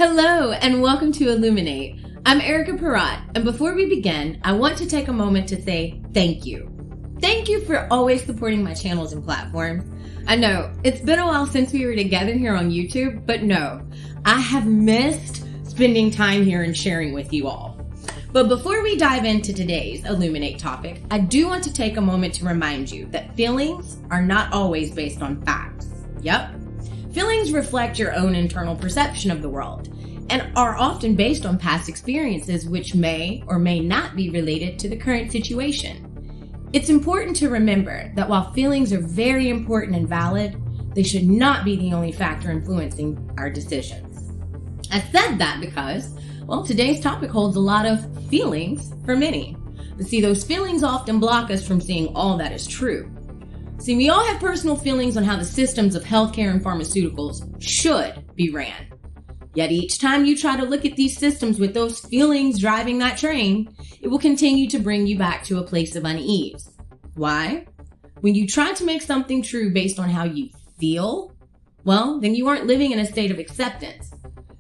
Hello and welcome to Eluminate. I'm Erica Parrott, and before we begin, I want to take a moment to say thank you. Thank you for always supporting my channels and platforms. I know, it's been a while since we were together here on YouTube, but no, I have missed spending time here and sharing with you all. But before we dive into today's Eluminate topic, I do want to take a moment to remind you that feelings are not always based on facts. Yep. Feelings reflect your own internal perception of the world and are often based on past experiences which may or may not be related to the current situation. It's important to remember that while feelings are very important and valid, they should not be the only factor influencing our decisions. I said that because, well, today's topic holds a lot of feelings for many. But see, those feelings often block us from seeing all that is true. See, we all have personal feelings on how the systems of healthcare and pharmaceuticals should be ran. Yet each time you try to look at these systems with those feelings driving that train, it will continue to bring you back to a place of unease. Why? When you try to make something true based on how you feel, well, then you aren't living in a state of acceptance.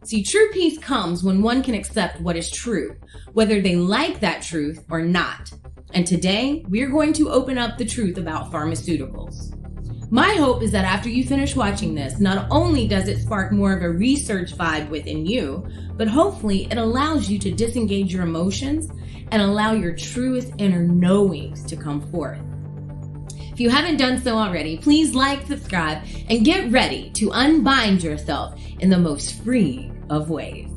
See, true peace comes when one can accept what is true, whether they like that truth or not. And today, we're going to open up the truth about pharmaceuticals. My hope is that after you finish watching this, not only does it spark more of a research vibe within you, but hopefully it allows you to disengage your emotions and allow your truest inner knowings to come forth. If you haven't done so already, please like, subscribe, and get ready to unbind yourself in the most freeing of ways.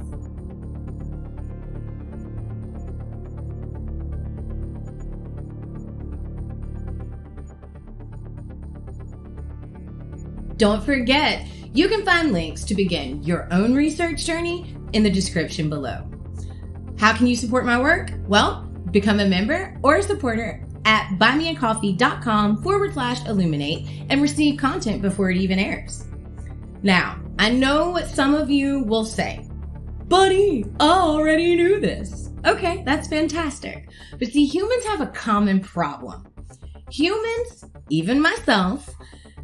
Don't forget, you can find links to begin your own research journey in the description below. How can you support my work? Well, become a member or a supporter at buymeacoffee.com/Eluminate and receive content before it even airs. Now, I know what some of you will say. Buddy, I already knew this. Okay, that's fantastic. But see, humans have a common problem. Humans, even myself,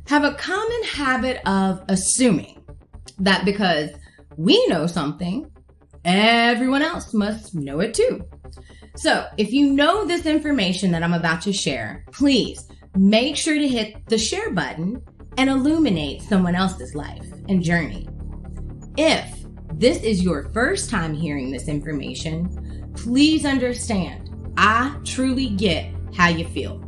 have a common habit of assuming that because we know something, everyone else must know it too. So if you know this information that I'm about to share, please make sure to hit the share button and illuminate someone else's life and journey. If this is your first time hearing this information, please understand, I truly get how you feel.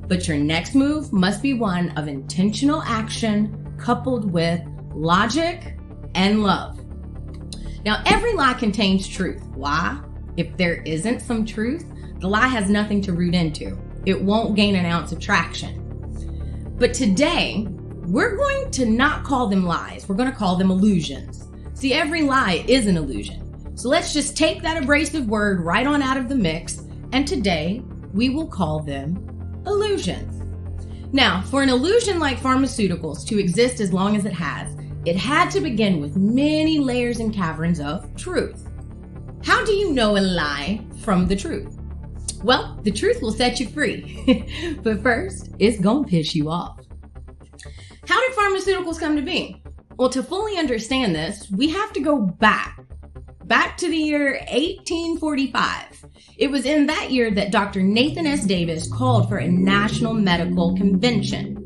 But your next move must be one of intentional action coupled with logic and love. Now, every lie contains truth. Why? If there isn't some truth, the lie has nothing to root into. It won't gain an ounce of traction. But today, we're going to not call them lies. We're going to call them illusions. See, every lie is an illusion. So let's just take that abrasive word right on out of the mix. And today, we will call them illusions. Now, for an illusion like pharmaceuticals to exist as long as it had to begin with many layers and caverns of truth. How do you know a lie from the truth? Well, the truth will set you free. But first, it's gonna piss you off. How did pharmaceuticals come to be? Well, to fully understand this, we have to go back to the year 1845. It was in that year that Dr. Nathan S. Davis called for a national medical convention.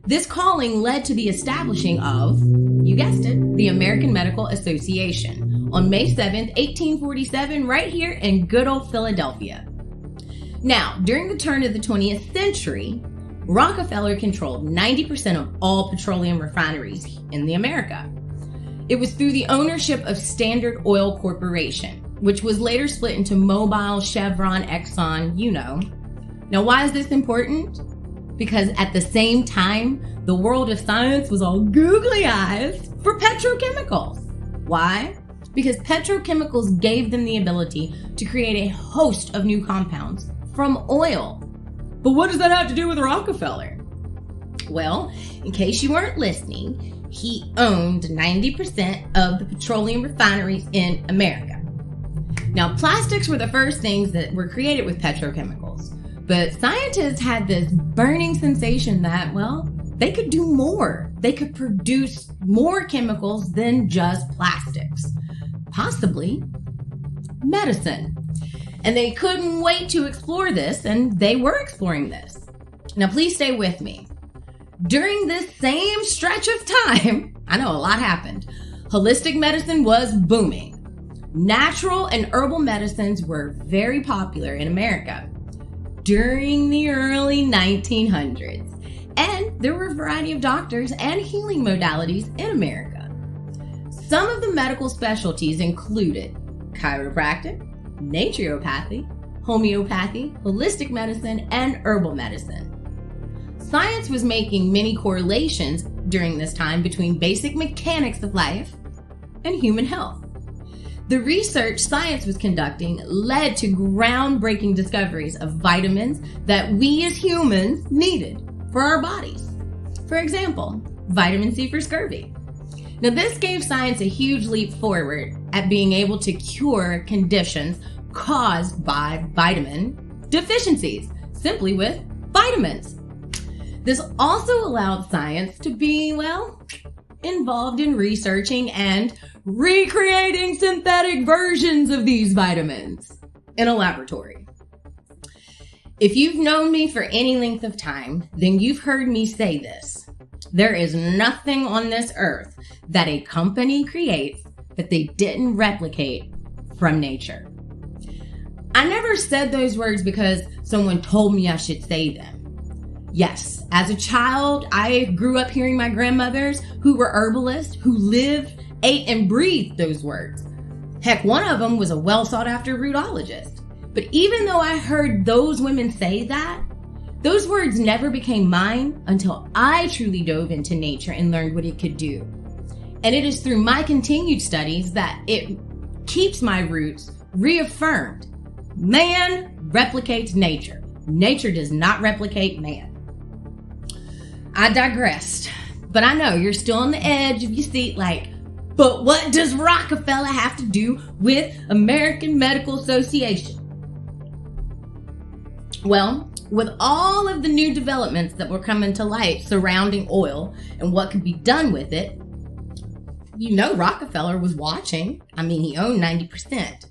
This calling led to the establishing of, you guessed it, the American Medical Association on May 7th, 1847, right here in good old Philadelphia. Now, during the turn of the 20th century, Rockefeller controlled 90% of all petroleum refineries in the America. It was through the ownership of Standard Oil Corporation, which was later split into Mobil, Chevron, Exxon, you know. Now, why is this important? Because at the same time, the world of science was all googly eyes for petrochemicals. Why? Because petrochemicals gave them the ability to create a host of new compounds from oil. But what does that have to do with Rockefeller? Well, in case you weren't listening, he owned 90% of the petroleum refineries in America. Now, plastics were the first things that were created with petrochemicals, but scientists had this burning sensation that, well, they could do more. They could produce more chemicals than just plastics. possibly medicine. And they couldn't wait to explore this, and they were exploring this. Now, please stay with me. During this same stretch of time, I know a lot happened, holistic medicine was booming. Natural and herbal medicines were very popular in America during the early 1900s, and there were a variety of doctors and healing modalities in America. Some of the medical specialties included chiropractic, naturopathy, homeopathy, holistic medicine, and herbal medicine. Science was making many correlations during this time between basic mechanics of life and human health. The research science was conducting led to groundbreaking discoveries of vitamins that we as humans needed for our bodies. For example, vitamin C for scurvy. Now, this gave science a huge leap forward at being able to cure conditions caused by vitamin deficiencies, simply with vitamins. This also allowed science to be, involved in researching and recreating synthetic versions of these vitamins in a laboratory. If you've known me for any length of time, then you've heard me say this. There is nothing on this earth that a company creates that they didn't replicate from nature. I never said those words because someone told me I should say them. Yes, as a child, I grew up hearing my grandmothers who were herbalists who lived, ate, and breathed those words. Heck, one of them was a well-sought-after rootologist. But even though I heard those women say that, those words never became mine until I truly dove into nature and learned what it could do. And it is through my continued studies that it keeps my roots reaffirmed. Man replicates nature. Nature does not replicate man. I digressed, but I know you're still on the edge of your seat but what does Rockefeller have to do with American Medical Association? Well, with all of the new developments that were coming to light surrounding oil and what could be done with it, Rockefeller was watching. He owned 90%.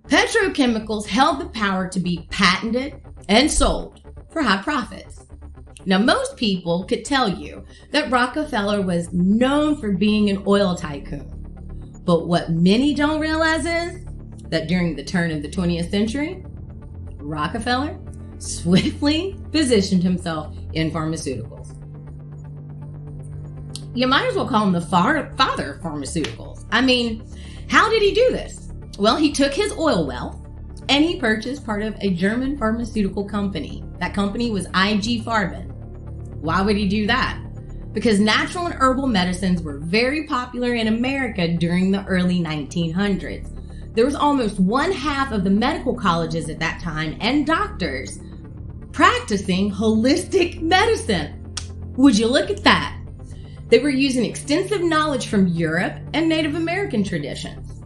Petrochemicals held the power to be patented and sold for high profits. Now, most people could tell you that Rockefeller was known for being an oil tycoon. But what many don't realize is that during the turn of the 20th century, Rockefeller swiftly positioned himself in pharmaceuticals. You might as well call him the father of pharmaceuticals. How did he do this? Well, he took his oil wealth and he purchased part of a German pharmaceutical company. That company was IG Farben. Why would he do that? Because natural and herbal medicines were very popular in America during the early 1900s. There was almost one half of the medical colleges at that time and doctors practicing holistic medicine. Would you look at that? They were using extensive knowledge from Europe and Native American traditions.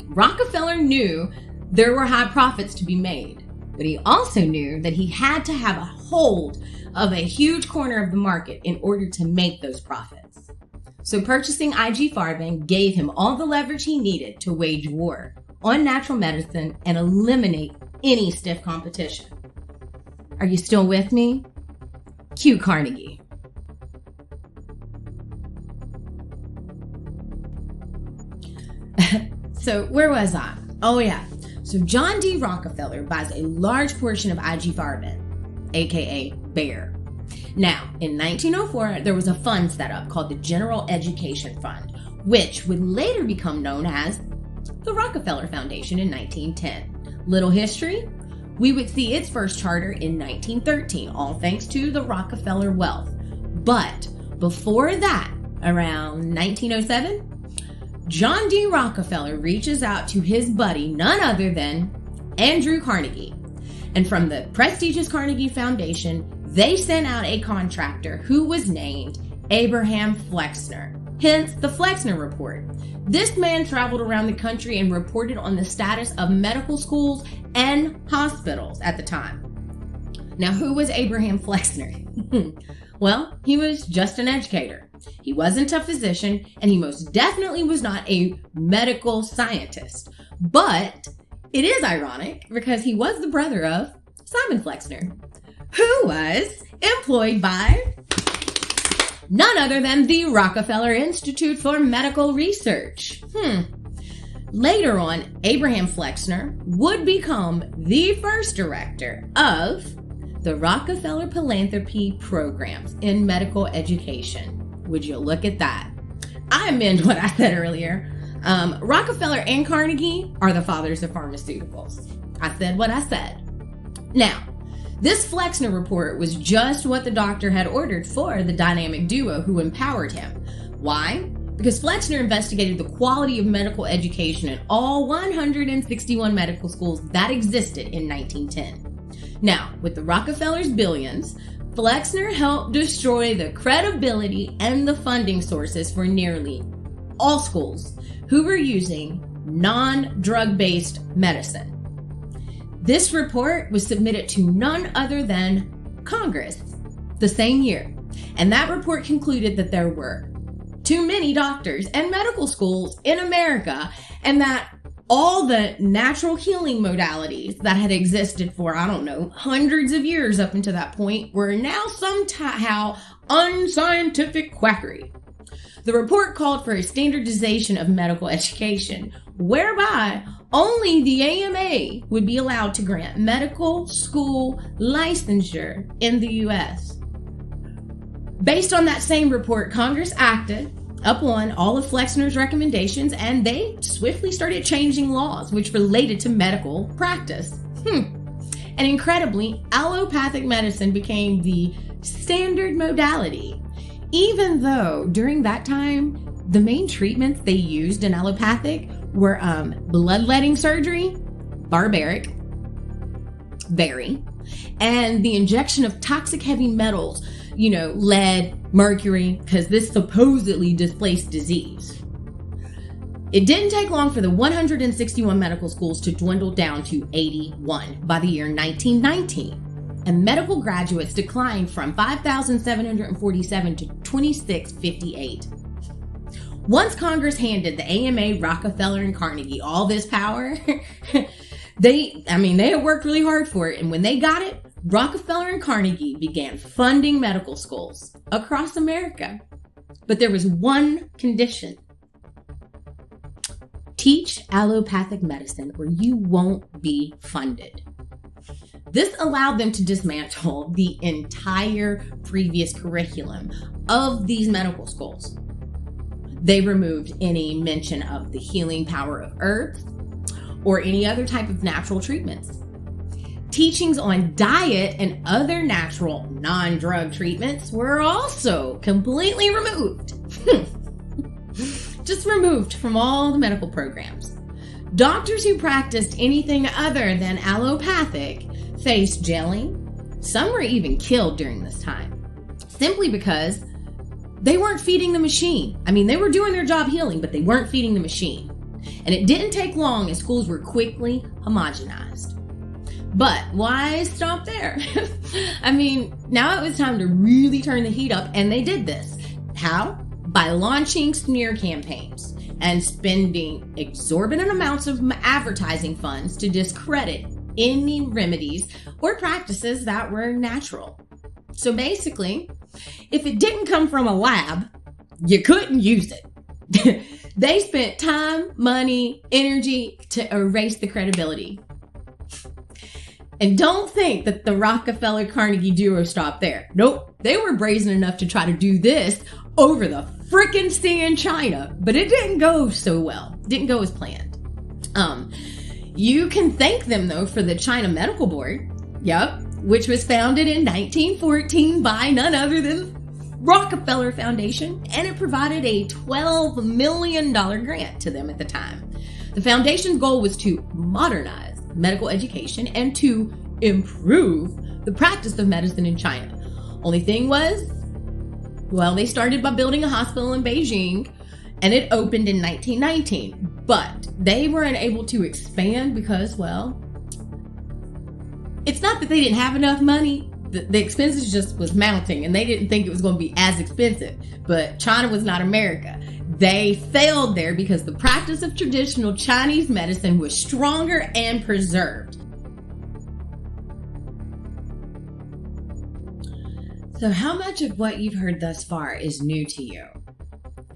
Rockefeller knew there were high profits to be made, but he also knew that he had to have a hold of a huge corner of the market in order to make those profits. So purchasing IG Farben gave him all the leverage he needed to wage war on natural medicine and eliminate any stiff competition. Are you still with me? Cue Carnegie. So where was I? Oh yeah. So John D. Rockefeller buys a large portion of IG Farben, aka Bayer. Now, in 1904, there was a fund set up called the General Education Fund, which would later become known as the Rockefeller Foundation in 1910. Little history, we would see its first charter in 1913, all thanks to the Rockefeller wealth. But before that, around 1907, John D. Rockefeller reaches out to his buddy, none other than Andrew Carnegie. And from the prestigious Carnegie Foundation, they sent out a contractor who was named Abraham Flexner, hence the Flexner Report. This man traveled around the country and reported on the status of medical schools and hospitals at the time. Now, who was Abraham Flexner? Well, he was just an educator. He wasn't a physician, and he most definitely was not a medical scientist. But it is ironic because he was the brother of Simon Flexner, who was employed by none other than the Rockefeller Institute for Medical Research. Later on, Abraham Flexner would become the first director of the Rockefeller Philanthropy Programs in medical education. Would you look at that? I amend what I said earlier. Rockefeller and Carnegie are the fathers of pharmaceuticals. I said what I said. Now, this Flexner report was just what the doctor had ordered for the dynamic duo who empowered him. Why? Because Flexner investigated the quality of medical education in all 161 medical schools that existed in 1910. Now, with the Rockefellers' billions, Flexner helped destroy the credibility and the funding sources for nearly all schools who were using non-drug-based medicine. This report was submitted to none other than Congress the same year, and that report concluded that there were too many doctors and medical schools in America, and that all the natural healing modalities that had existed for, hundreds of years up until that point were now somehow unscientific quackery. The report called for a standardization of medical education, whereby only the AMA would be allowed to grant medical school licensure in the U.S. Based on that same report, Congress acted upon all of Flexner's recommendations, and they swiftly started changing laws which related to medical practice. And incredibly, allopathic medicine became the standard modality, even though during that time, the main treatments they used in allopathic were bloodletting surgery, barbaric, very, and the injection of toxic heavy metals, lead, mercury, because this supposedly displaced disease. It didn't take long for the 161 medical schools to dwindle down to 81 by the year 1919, and medical graduates declined from 5,747 to 2,658. Once Congress handed the AMA, Rockefeller, and Carnegie all this power, they had worked really hard for it, and when they got it, Rockefeller and Carnegie began funding medical schools across America. But there was one condition: teach allopathic medicine or you won't be funded. This allowed them to dismantle the entire previous curriculum of these medical schools. They removed any mention of the healing power of herbs or any other type of natural treatments. Teachings on diet and other natural non-drug treatments were also completely removed. Just removed from all the medical programs. Doctors who practiced anything other than allopathic faced jailing. Some were even killed during this time, simply because they weren't feeding the machine. They were doing their job healing, but they weren't feeding the machine. And it didn't take long and schools were quickly homogenized. But why stop there? Now it was time to really turn the heat up, and they did this. How? By launching smear campaigns and spending exorbitant amounts of advertising funds to discredit any remedies or practices that were natural. So basically, if it didn't come from a lab, you couldn't use it. They spent time, money, energy to erase the credibility. And don't think that the Rockefeller-Carnegie duo stopped there. Nope, they were brazen enough to try to do this over the frickin' sea in China, but it didn't go so well. Didn't go as planned. You can thank them though for the China Medical Board, which was founded in 1914 by none other than Rockefeller Foundation, and it provided a $12 million grant to them at the time. The foundation's goal was to modernize medical education and to improve the practice of medicine in China. Only thing was, they started by building a hospital in Beijing, and it opened in 1919, but they weren't able to expand because, it's not that they didn't have enough money, the expenses just was mounting, and they didn't think it was going to be as expensive. But China was not America. They failed there because the practice of traditional Chinese medicine was stronger and preserved. So how much of what you've heard thus far is new to you?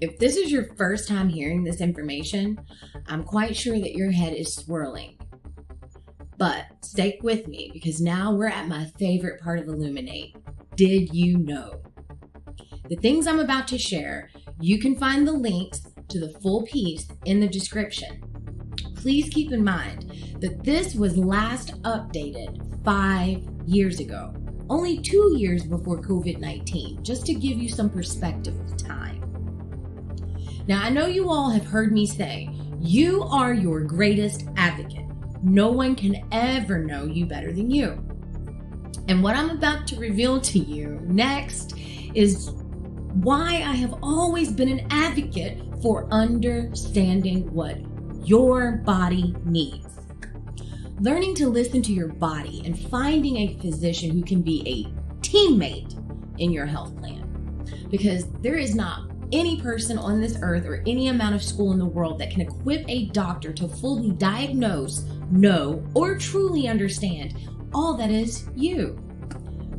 If this is your first time hearing this information, I'm quite sure that your head is swirling. But stick with me, because now we're at my favorite part of Eluminate. Did you know? The things I'm about to share, you can find the links to the full piece in the description. Please keep in mind that this was last updated 5 years ago, only 2 years before COVID-19, just to give you some perspective of time. Now, I know you all have heard me say, you are your greatest advocate. No one can ever know you better than you. And what I'm about to reveal to you next is why I have always been an advocate for understanding what your body needs. Learning to listen to your body and finding a physician who can be a teammate in your health plan. Because there is not any person on this earth or any amount of school in the world that can equip a doctor to fully diagnose, know, or truly understand all that is you.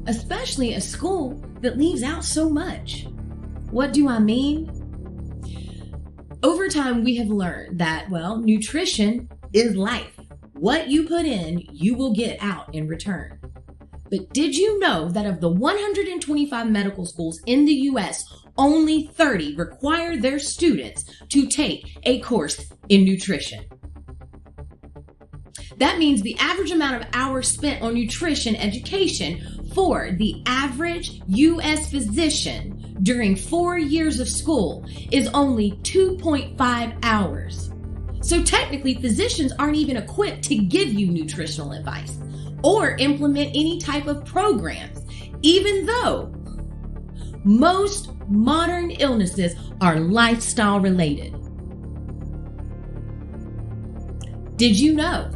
Especially a school that leaves out so much. What do I mean? Over time, we have learned that, well, nutrition is life. What you put in, you will get out in return. But did you know that of the 125 medical schools in the US, only 30 require their students to take a course in nutrition? That means the average amount of hours spent on nutrition education for the average US physician during 4 years of school is only 2.5 hours. So technically, physicians aren't even equipped to give you nutritional advice or implement any type of programs, even though most modern illnesses are lifestyle related. Did you know?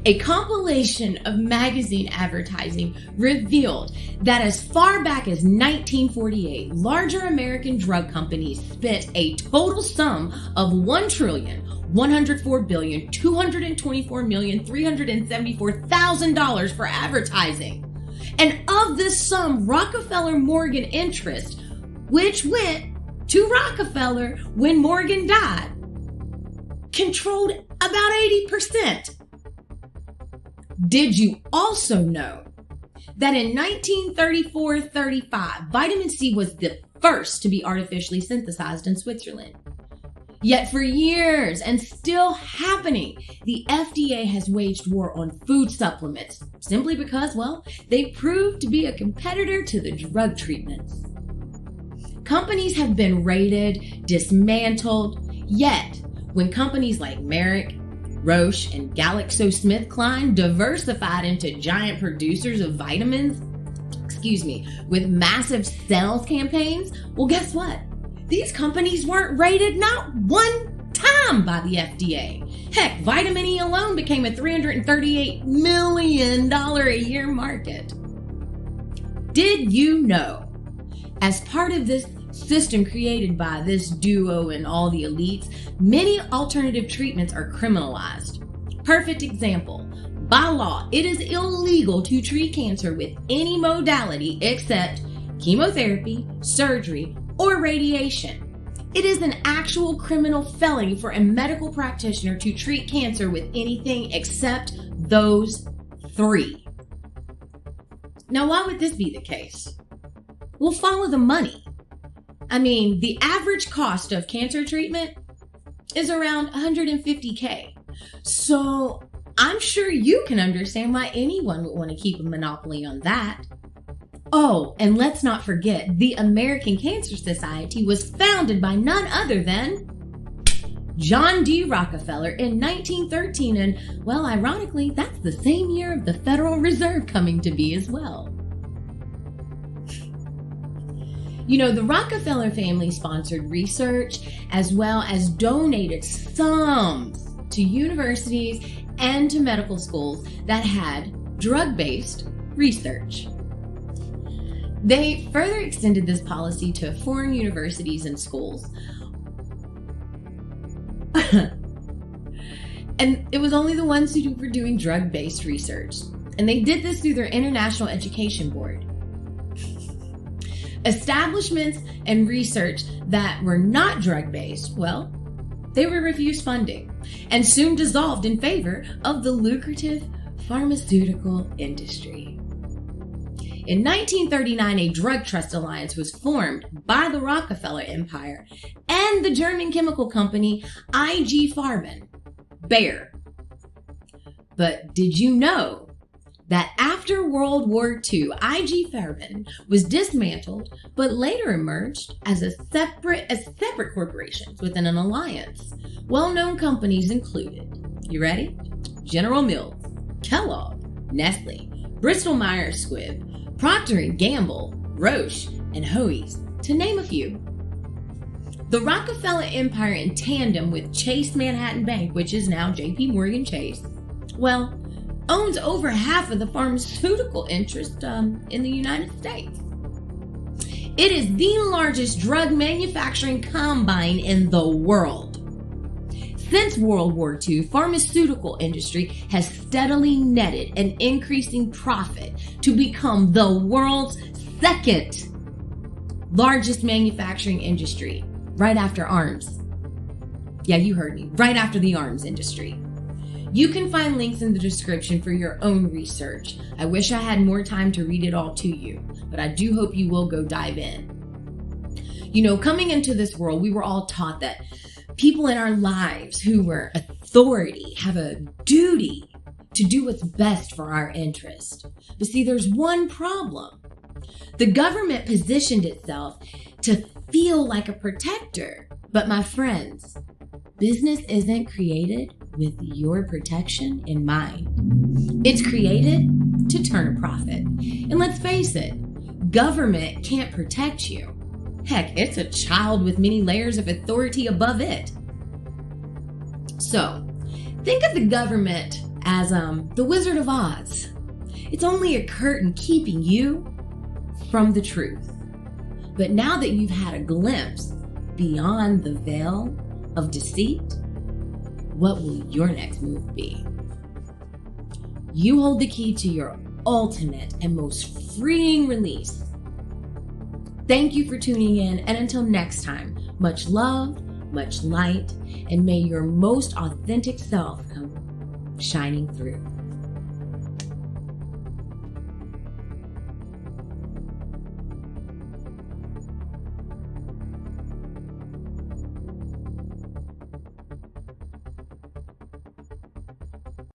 A compilation of magazine advertising revealed that as far back as 1948, larger American drug companies spent a total sum of $1,104,224,374,000 for advertising. And of this sum, Rockefeller Morgan interest, which went to Rockefeller when Morgan died, controlled about 80%. Did you also know that in 1934-35, vitamin C was the first to be artificially synthesized in Switzerland? Yet for years, and still happening, the FDA has waged war on food supplements simply because, well, they proved to be a competitor to the drug treatments. Companies have been raided, dismantled, yet when companies like Merck, Roche, and GlaxoSmithKline diversified into giant producers of vitamins, with massive sales campaigns, well, guess what? These companies weren't rated not one time by the FDA. Heck, vitamin E alone became a $338 million a year market. Did you know, as part of this system created by this duo and all the elites, many alternative treatments are criminalized? Perfect example. By law, it is illegal to treat cancer with any modality except chemotherapy, surgery, or radiation. It is an actual criminal felony for a medical practitioner to treat cancer with anything except those three. Now, why would this be the case? Well, follow the money. I mean, the average cost of cancer treatment is around $150K. So I'm sure you can understand why anyone would want to keep a monopoly on that. Oh, and let's not forget, the American Cancer Society was founded by none other than John D. Rockefeller in 1913, and, well, ironically, that's the same year of the Federal Reserve coming to be as well. You know, the Rockefeller family sponsored research as well as donated sums to universities and to medical schools that had drug-based research. They further extended this policy to foreign universities and schools. And it was only the ones who were doing drug-based research. And they did this through their International Education Board. Establishments and research that were not drug-based, well, they were refused funding and soon dissolved in favor of the lucrative pharmaceutical industry. In 1939, a drug trust alliance was formed by the Rockefeller Empire and the German chemical company IG Farben, Bayer. But did you know that after World War II, IG Farben was dismantled, but later emerged as separate corporations within an alliance? Well-known companies included, you ready? General Mills, Kellogg, Nestle, Bristol-Myers Squibb, Procter & Gamble, Roche, and Hoey's, to name a few. The Rockefeller Empire, in tandem with Chase Manhattan Bank, which is now JP Morgan Chase, well, owns over half of the pharmaceutical interest in the United States. It is the largest drug manufacturing combine in the world. Since World War II, pharmaceutical industry has steadily netted an increasing profit to become the world's second largest manufacturing industry, right after arms. Yeah, you heard me, right after the arms industry. You can find links in the description for your own research. I wish I had more time to read it all to you, but I do hope you will go dive in. You know, coming into this world, we were all taught that people in our lives who were authority have a duty to do what's best for our interest. But see, there's one problem. The government positioned itself to feel like a protector. But my friends, business isn't created with your protection in mind. It's created to turn a profit. And let's face it, government can't protect you. Heck, it's a child with many layers of authority above it. So, think of the government as the Wizard of Oz. It's only a curtain keeping you from the truth. But now that you've had a glimpse beyond the veil of deceit, what will your next move be? You hold the key to your ultimate and most freeing release. Thank you for tuning in, and until next time, much love, much light, and may your most authentic self come shining through.